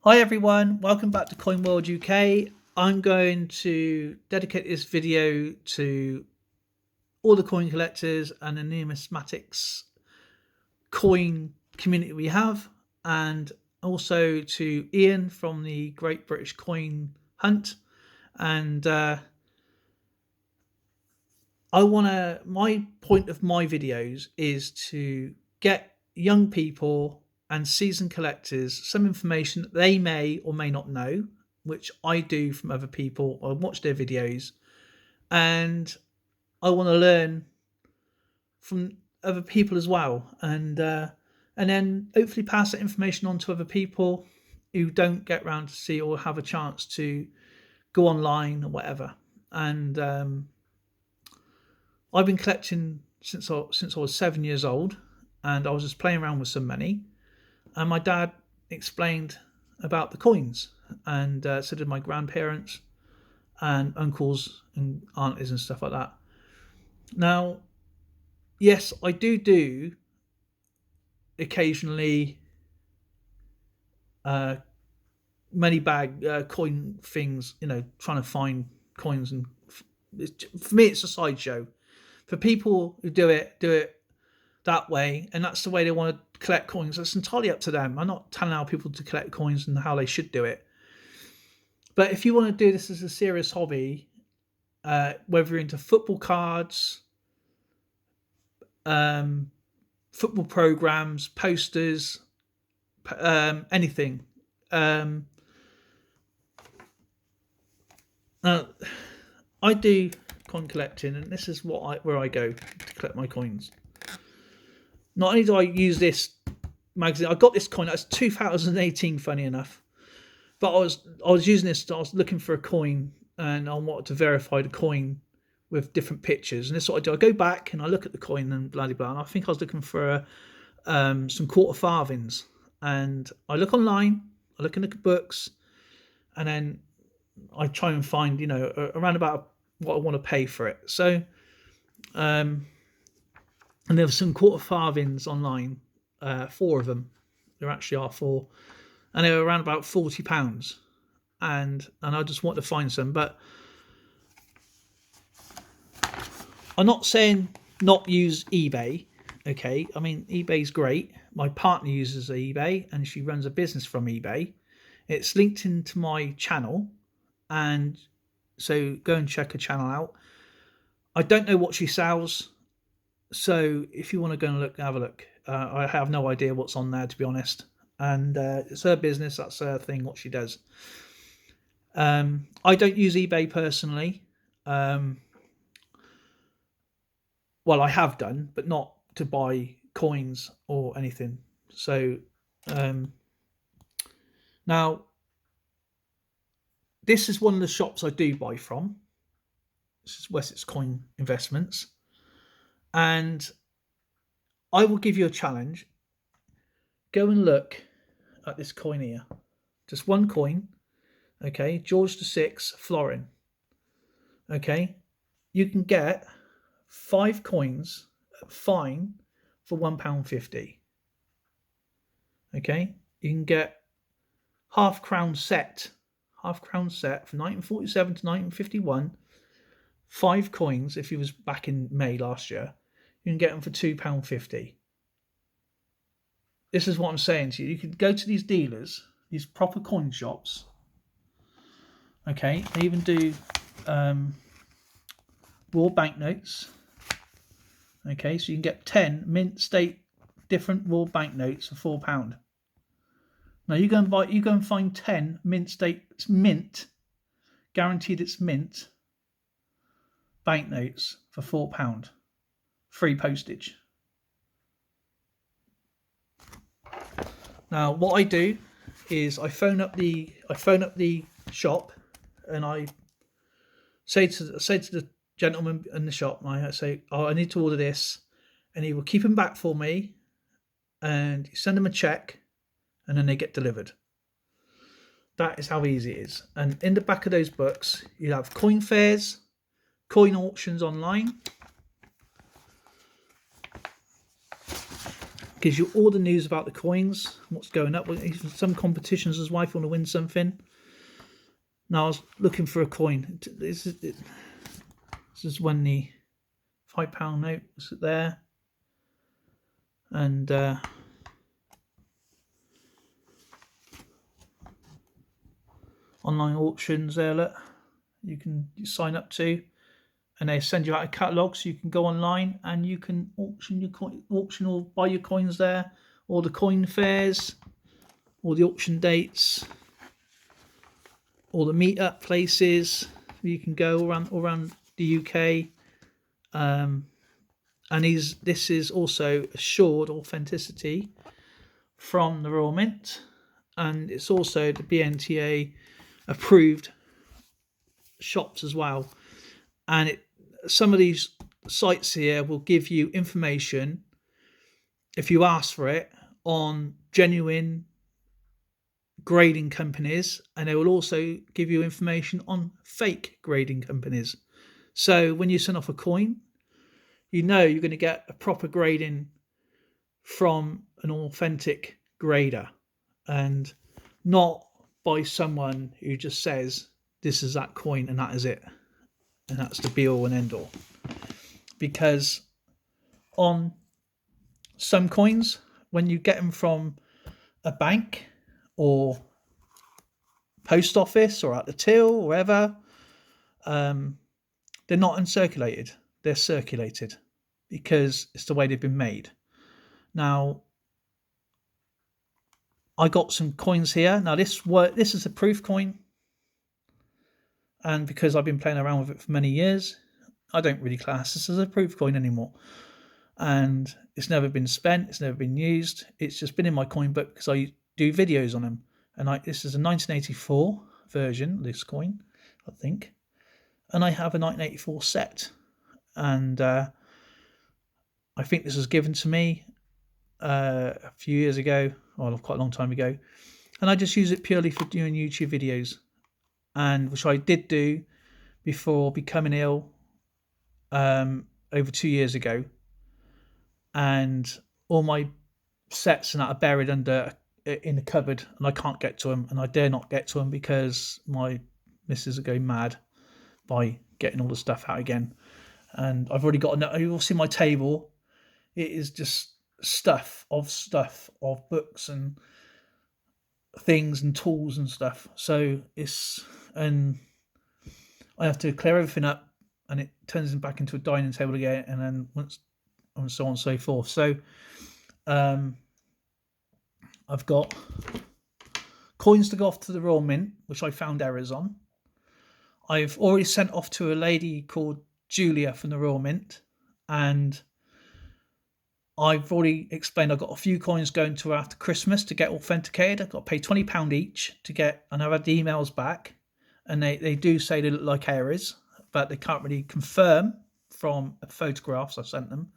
Hi everyone, welcome back to Coin World UK. I'm going to dedicate this video to all the coin collectors and the numismatics coin community we have, and also to Ian from the Great British Coin Hunt. And my point of my videos is to get young people and seasoned collectors some information that they may or may not know, which I do from other people. I watch their videos and I want to learn from other people as well, and then hopefully pass that information on to other people who don't get around to see or have a chance to go online or whatever. And I've been collecting since I was 7 years old, and I was just playing around with some money. And my dad explained about the coins, and so did my grandparents and uncles and aunties and stuff like that. Now, yes, I do occasionally money bag coin things, trying to find coins, and for me it's a sideshow. For people who do it that way, and that's the way they want to collect coins. It's entirely up to them. I'm not telling how people to collect coins and how they should do it. But if you want to do this as a serious hobby, whether you're into football cards, football programs, posters, anything. I do coin collecting, and this is where I go to collect my coins. Not only do I use this magazine, I got this coin. That's 2018, funny enough. But I was using this. I was looking for a coin, and I wanted to verify the coin with different pictures. And this is what I do. I go back and I look at the coin and blah blah. And I think I was looking for some quarter farthings. And I look online. I look in the books, and then I try and find around about what I want to pay for it. So, and there were some quarter farthings online, 4 of them. There actually are 4, and they were around about £40. And I just want to find some, but I'm not saying not use eBay. Okay, I mean eBay's great. My partner uses eBay, and she runs a business from eBay. It's linked into my channel, and so go and check her channel out. I don't know what she sells, so if you want to go and have a look. I have no idea what's on there, to be honest. And it's her business. That's her thing, what she does. I don't use eBay personally. Well, I have done, but not to buy coins or anything. So now, this is one of the shops I do buy from. This is Wessex Coin Investments. And I will give you a challenge. Go and look at this coin here. Just one coin. Okay, George VI florin. Okay, you can get 5 coins fine for £1.50. Okay, you can get half crown set from 1947 to 1951. 5 coins. If he was back in May last year, you can get them for £2.50. This is what I'm saying to you. You can go to these dealers, these proper coin shops. Okay, they even do raw banknotes. Okay, so you can get 10 mint state different raw banknotes for £4. Now you go and find 10 mint state, it's mint, guaranteed it's mint banknotes for £4, free postage. Now what I do is I phone up the shop, and I say to the gentleman in the shop, and I say, I need to order this, and he will keep them back for me, and you send them a check, and then they get delivered. That is how easy it is. And in the back of those books, you have coin fairs, coin auctions online, Gives you all the news about the coins, what's going up. Some competitions as well if you want to win something. Now I was looking for a coin. This is when the £5 note was there, and online auctions there. Look, you sign up to, and they send you out a catalogue, so you can go online and you can auction or buy your coins there, or the coin fairs, or the auction dates, or the meet-up places you can go around the UK. And this is also assured authenticity from the Royal Mint, and it's also the BNTA approved shops as well. And some of these sites here will give you information, if you ask for it, on genuine grading companies, and they will also give you information on fake grading companies. So when you send off a coin, you know you're going to get a proper grading from an authentic grader, and not by someone who just says this is that coin and that is it, and that's the be all and end all. Because on some coins, when you get them from a bank or post office or at the till or wherever, they're not uncirculated, they're circulated, because it's the way they've been made. Now, I got some coins here. Now this is a proof coin, and because I've been playing around with it for many years, I don't really class this as a proof coin anymore. And it's never been spent, it's never been used. It's just been in my coin book because I do videos on them. And this is a 1984 version of this coin, I think. And I have a 1984 set. And I think this was given to me a few years ago, well, quite a long time ago. And I just use it purely for doing YouTube videos, and which I did do before becoming ill over 2 years ago. And all my sets and that are buried in the cupboard, and I can't get to them, and I dare not get to them because my missus are going mad by getting all the stuff out again. And I've already got you'll see my table. It is just stuff of books and things and tools and stuff. So and I have to clear everything up, and it turns back into a dining table again, and then once and so on and so forth. So I've got coins to go off to the Royal Mint, which I found errors on. I've already sent off to a lady called Julia from the Royal Mint, and I've already explained I've got a few coins going to her after Christmas to get authenticated. I've got to pay £20 each to get, and I've had the emails back, and they do say they look like errors, but they can't really confirm from photographs I sent them.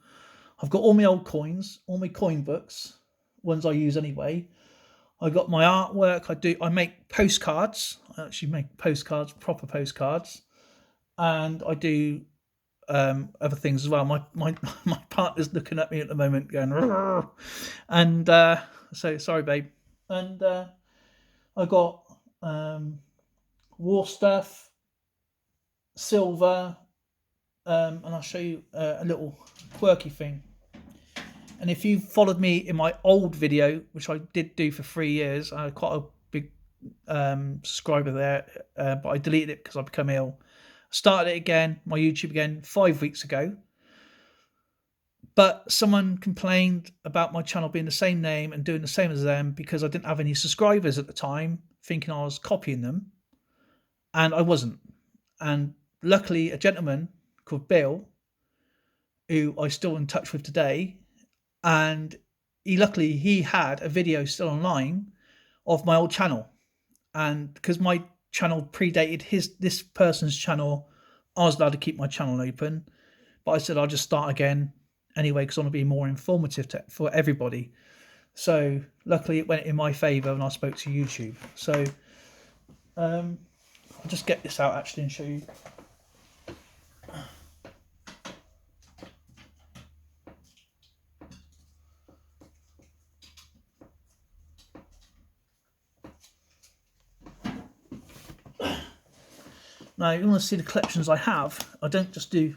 I've got all my old coins, all my coin books, ones I use anyway. I got my artwork. I make postcards. I actually make postcards, proper postcards, and I do other things as well. My partner's looking at me at the moment, going, "Rrr." And so sorry, babe. And I got war stuff, silver, and I'll show you a little quirky thing. And if you followed me in my old video, which I did do for 3 years, I had quite a big subscriber there, but I deleted it because I became ill. Started it again, my YouTube again, 5 weeks ago. But someone complained about my channel being the same name and doing the same as them because I didn't have any subscribers at the time, thinking I was copying them. And I wasn't. And luckily, a gentleman called Bill, who I'm still in touch with today, and he had a video still online of my old channel. And because my channel predated this person's channel, I was allowed to keep my channel open, but I said I'll just start again anyway because I want to be more informative for everybody. So luckily it went in my favor when I spoke to YouTube. So I'll just get this out actually and show you. Now, you want to see the collections I have. I don't just do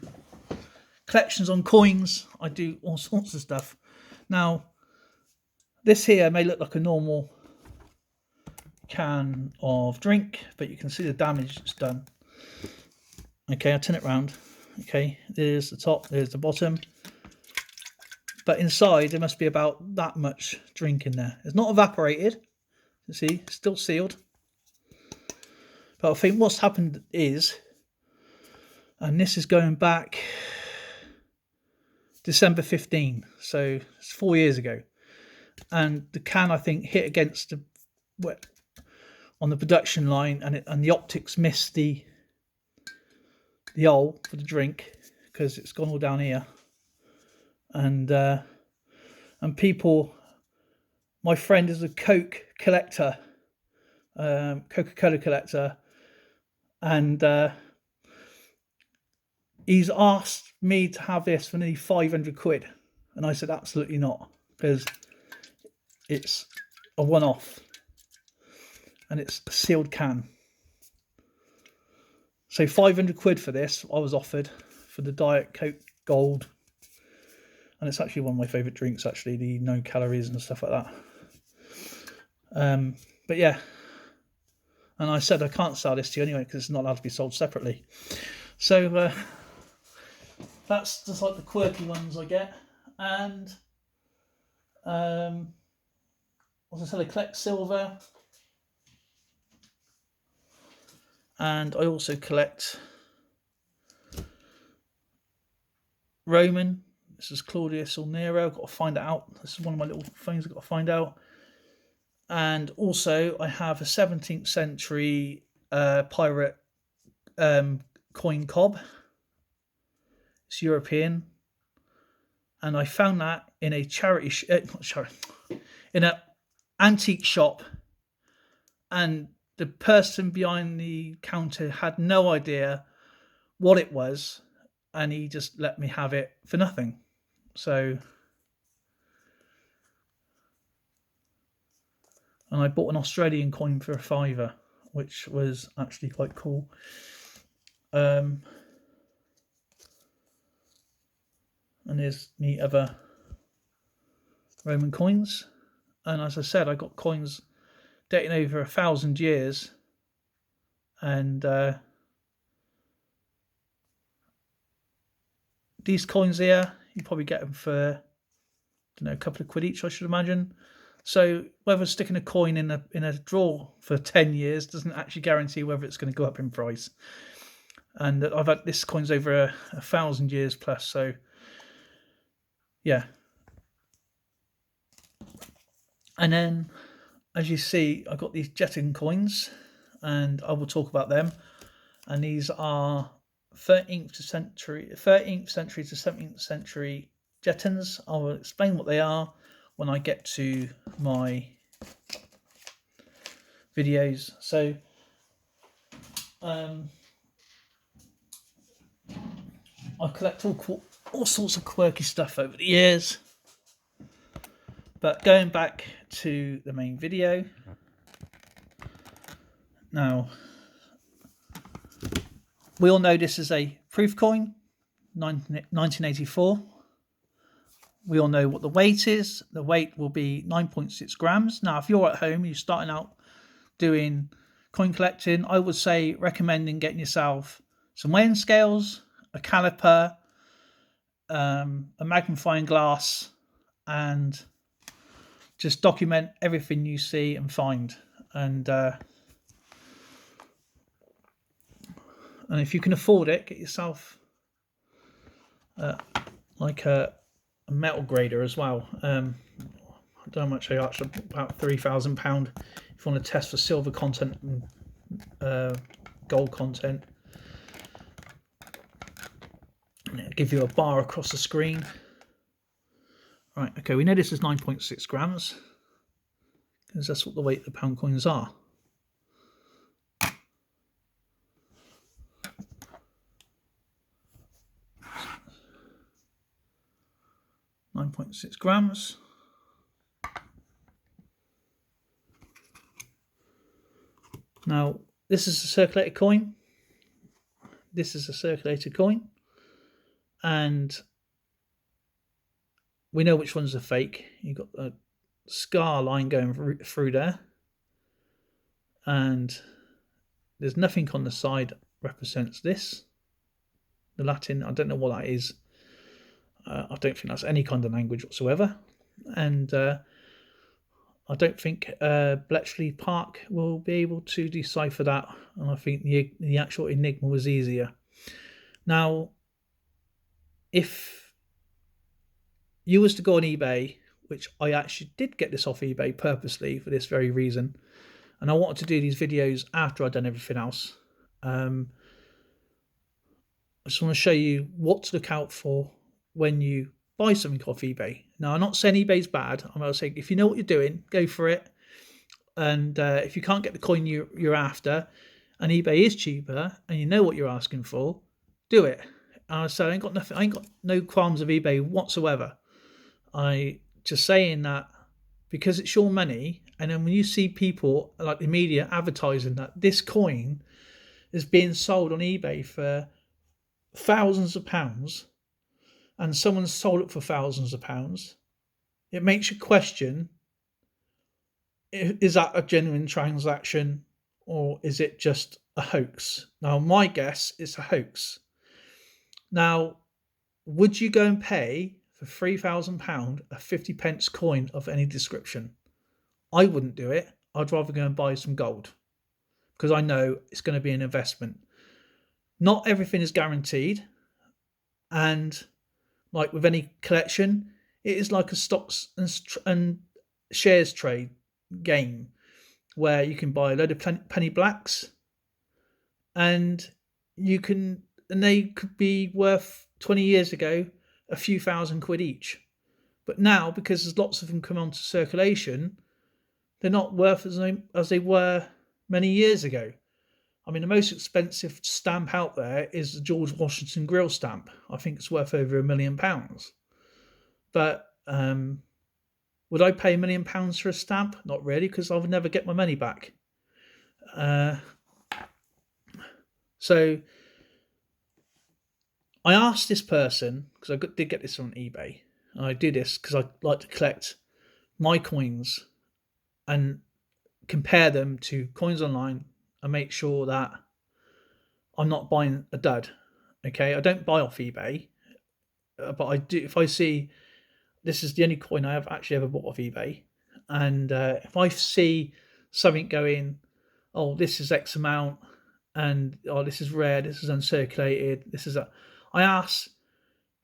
collections on coins. I do all sorts of stuff. Now, this here may look like a normal can of drink, but you can see the damage it's done. Okay, I'll turn it around. Okay, there's the top, there's the bottom. But inside, there must be about that much drink in there. It's not evaporated. You see, it's still sealed. But I think what's happened is, and this is going back December 15, so it's 4 years ago. And the can, I think, hit against the on the production line, and the optics missed the hole for the drink because it's gone all down here. And people, my friend is a Coke collector, Coca-Cola collector, and he's asked me to have this for nearly 500 quid, and I said absolutely not, because it's a one-off and it's a sealed can. So 500 quid for this I was offered for the Diet Coke Gold, and it's actually one of my favourite drinks, actually, the no calories and stuff like that. But yeah, and I said I can't sell this to you anyway because it's not allowed to be sold separately. So that's just like the quirky ones I get. And as I said, I collect silver, and I also collect Roman. This is Claudius or Nero. I've got to find it out. This is one of my little things I've got to find out. And also I have a 17th century pirate coin cob. It's European, and I found that in a in an antique shop, and the person behind the counter had no idea what it was, and he just let me have it for nothing. So, and I bought an Australian coin for £5, which was actually quite cool. And there's me other Roman coins. And as I said, I got coins dating over 1,000 years. And these coins here, you probably get them for, I don't know, a couple of quid each, I should imagine. So whether sticking a coin in a drawer for 10 years doesn't actually guarantee whether it's going to go up in price. And I've had this coin's over 1,000 years plus, so yeah. And then, as you see, I've got these Jetton coins, and I will talk about them. And these are 13th century to 17th century Jettons. I will explain what they are when I get to my videos. So, I collect all sorts of quirky stuff over the years. But going back to the main video, now we all know this is a proof coin, 1984. We all know what the weight is. The weight will be 9.6 grams. Now, if you're at home, you're starting out doing coin collecting, I would say recommending getting yourself some weighing scales, a caliper, a magnifying glass, and just document everything you see and find. And if you can afford it, get yourself like a metal grader as well. I don't know how much they are, about £3,000 if you want to test for silver content and gold content. And it'll give you a bar across the screen. Right, okay, we know this is 9.6 grams because that's what the weight of the pound coins are. .6 grams. Now, this is a circulated coin. this is a circulated coin, and we know which ones are fake. You've got a scar line going through there, and there's nothing on the side that represents this. The Latin, I don't know what that is. I don't think that's any kind of language whatsoever, and I don't think Bletchley Park will be able to decipher that, and I think the actual enigma was easier. Now, if you was to go on eBay, which I actually did get this off eBay purposely for this very reason, and I wanted to do these videos after I'd done everything else. I just want to show you what to look out for when you buy something off eBay. Now, I'm not saying eBay's bad. I'm going to say if you know what you're doing, go for it. And if you can't get the coin you're after, and eBay is cheaper, and you know what you're asking for, do it. So I ain't got no qualms of eBay whatsoever. I just saying that because it's your money, and then when you see people like the media advertising that this coin is being sold on eBay for thousands of pounds, and someone sold it for thousands of pounds, it makes you question, is that a genuine transaction or is it just a hoax? Now, my guess is a hoax. Now, would you go and pay for £3,000 a 50p coin of any description? I wouldn't do it. I'd rather go and buy some gold because I know it's going to be an investment. Not everything is guaranteed, and like with any collection, it is like a stocks and shares trade game where you can buy a load of penny blacks, and they could be worth 20 years ago a few £1,000 each, but now because there's lots of them come onto circulation, they're not worth as they were many years ago. I mean, the most expensive stamp out there is the George Washington Grill stamp. I think it's worth over £1 million. But would I pay £1 million for a stamp? Not really, because I would never get my money back. So I asked this person, because I did get this on eBay, and I do this because I like to collect my coins and compare them to coins online and make sure that I'm not buying a dud. Okay, I don't buy off eBay, but I do. If I see this is the only coin I have actually ever bought off eBay, and if I see something going, oh, this is X amount, and oh, this is rare, this is uncirculated, I ask,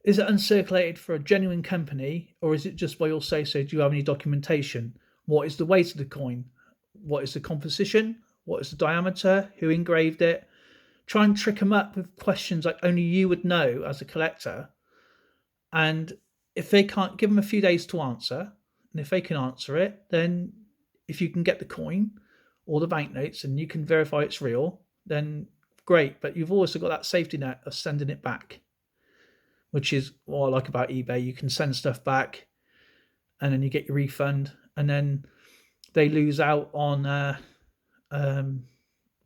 is it uncirculated for a genuine company, or is it just by your say-so? Do you have any documentation? What is the weight of the coin? What is the composition? What is the diameter? Who engraved it? Try and trick them up with questions like only you would know as a collector. And if they can't, give them a few days to answer. And if they can answer it, then if you can get the coin or the banknotes and you can verify it's real, then great. But you've also got that safety net of sending it back, which is what I like about eBay. You can send stuff back and then you get your refund, and then they lose out on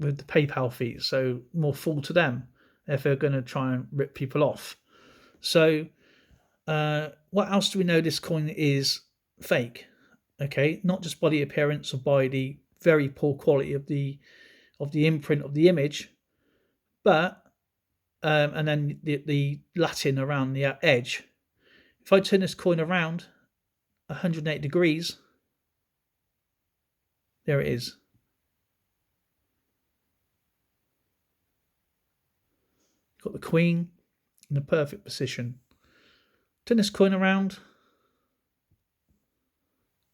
with the PayPal fees, so more fool to them if they're going to try and rip people off. So what else do we know this coin is fake? Okay, not just by the appearance or by the very poor quality of the imprint of the image, but and then the Latin around the edge. If I turn this coin around 180 degrees, there it is. Got the queen in the perfect position. Turn this coin around.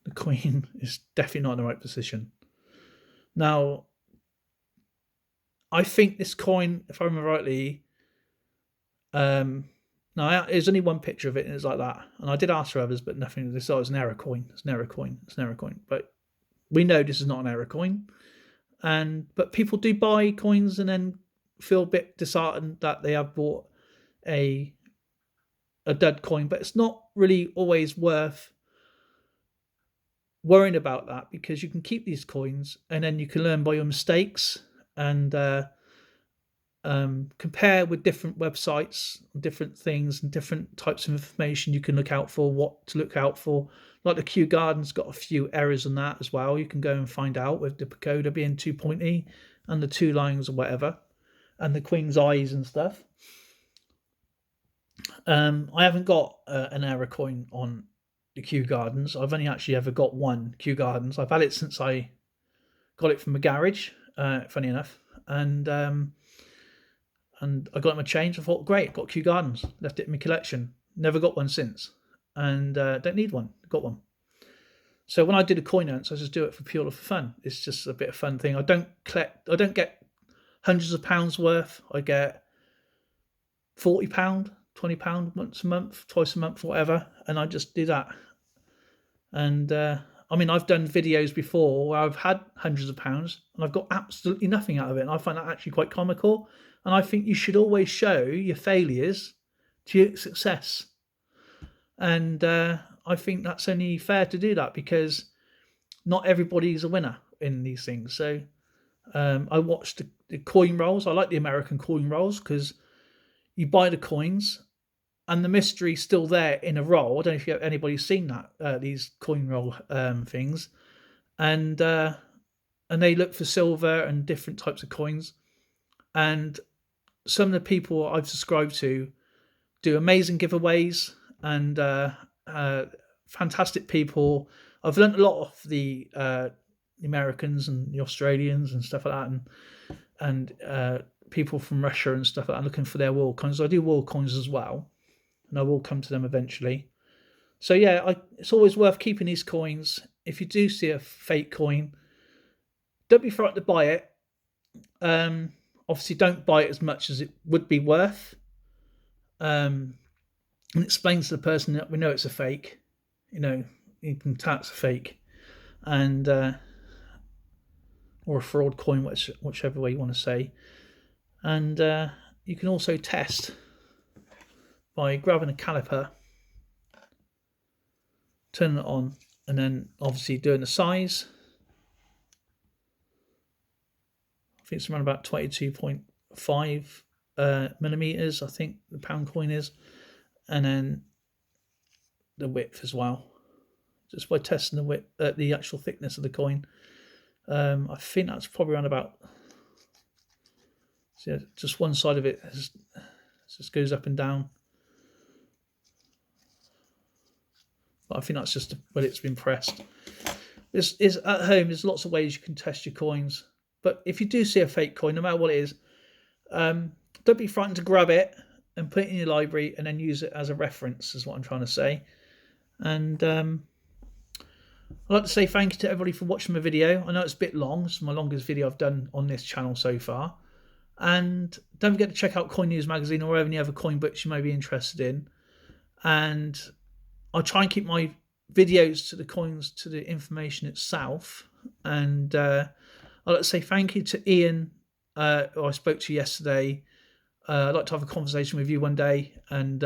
The queen is definitely not in the right position. Now, I think this coin, if I remember rightly, now there's only one picture of it and it's like that. And I did ask for others, but nothing. This is an error coin. It's an error coin. It's an error coin. But we know this is not an error coin. But people do buy coins and then feel a bit disheartened that they have bought a dud coin, but it's not really always worth worrying about that, because you can keep these coins and then you can learn by your mistakes, and compare with different websites, different things, and different types of information you can look out for, what to look out for. Like the Kew Garden's got a few errors on that as well. You can go and find out with the pagoda being too pointy and the two lines or whatever, and the Queen's eyes and stuff. I haven't got an error coin on the Kew Gardens. I've only actually ever got one Kew Gardens. I've had it since I got it from a garage, funny enough, and I got him a change. I thought, great, got Kew Gardens. Left it in my collection. Never got one since, and don't need one. Got one. So when I do the coin hunts, I just do it for purely for fun. It's just a bit of fun thing. I don't get hundreds of pounds worth. I get £40, £20 once a month, twice a month, whatever, and I just do that. And I mean, I've done videos before where I've had hundreds of pounds and I've got absolutely nothing out of it. And I find that actually quite comical. And I think you should always show your failures to your success. And I think that's only fair to do that, because not everybody's a winner in these things. So I watched the coin rolls. I like the American coin rolls because you buy the coins and the mystery's still there in a roll. I don't know if anybody's seen that, these coin roll things. And they look for silver and different types of coins. And some of the people I've subscribed to do amazing giveaways and fantastic people. I've learned a lot of the Americans and the Australians and stuff like that, and people from Russia and stuff like that, looking for their world coins. I do world coins as well, and I will come to them eventually. So yeah, it's always worth keeping these coins. If you do see a fake coin, don't be frightened to buy it. Obviously, don't buy it as much as it would be worth. And explain to the person that we know it's a fake. You know, you can tell it's a fake, and or a fraud coin, whichever way you want to say. And you can also test by grabbing a caliper, turning it on, and then obviously doing the size. I think it's around about 22.5 millimeters, I think the pound coin is, and then the width as well, just by testing the width, the actual thickness of the coin. I think that's probably around about, so yeah, just one side of it just goes up and down. But I think that's just when it's been pressed. Is at home, there's lots of ways you can test your coins. But if you do see a fake coin, no matter what it is, don't be frightened to grab it and put it in your library and then use it as a reference, is what I'm trying to say. And I'd like to say thank you to everybody for watching my video. I know it's a bit long. It's my longest video I've done on this channel so far. And don't forget to check out Coin News Magazine or any other coin books you may be interested in. And I'll try and keep my videos to the coins, to the information itself. And I'd like to say thank you to Ian, who I spoke to yesterday. I'd like to have a conversation with you one day, and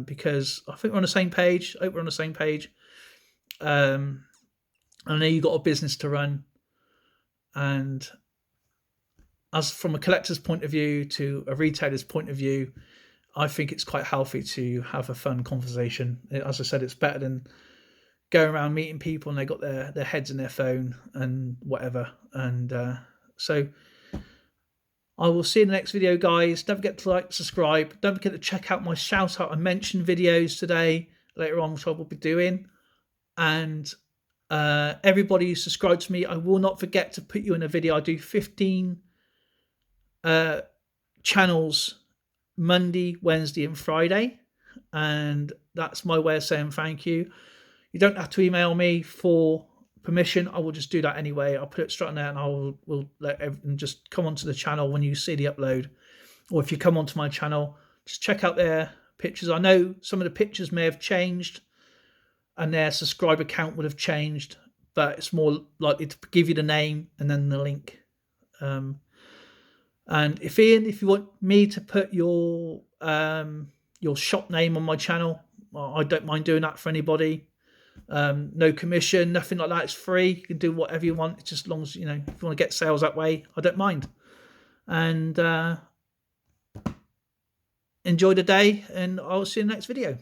because I think we're on the same page. I hope we're on the same page. I know you've got a business to run, and as from a collector's point of view to a retailer's point of view, I think it's quite healthy to have a fun conversation. As I said, it's better than going around meeting people and they got their heads in their phone and whatever. And so I will see you in the next video, guys. Don't forget to like, subscribe. Don't forget to check out my shout out and mention videos today, later on, which I will be doing. And everybody who subscribed to me, I will not forget to put you in a video. I do 15 channels Monday, Wednesday and Friday, and that's my way of saying thank you. You don't have to email me for permission. I will just do that anyway. I'll put it straight on there, and I will let everyone just come onto the channel when you see the upload, or if you come onto my channel, just check out their pictures. I know some of the pictures may have changed and their subscriber count would have changed, but it's more likely to give you the name and then the link. And if Ian, if you want me to put your shop name on my channel, I don't mind doing that for anybody. No commission, nothing like that. It's free. You can do whatever you want. It's just as long as, you know, if you want to get sales that way, I don't mind. and enjoy the day, and I'll see you in the next video.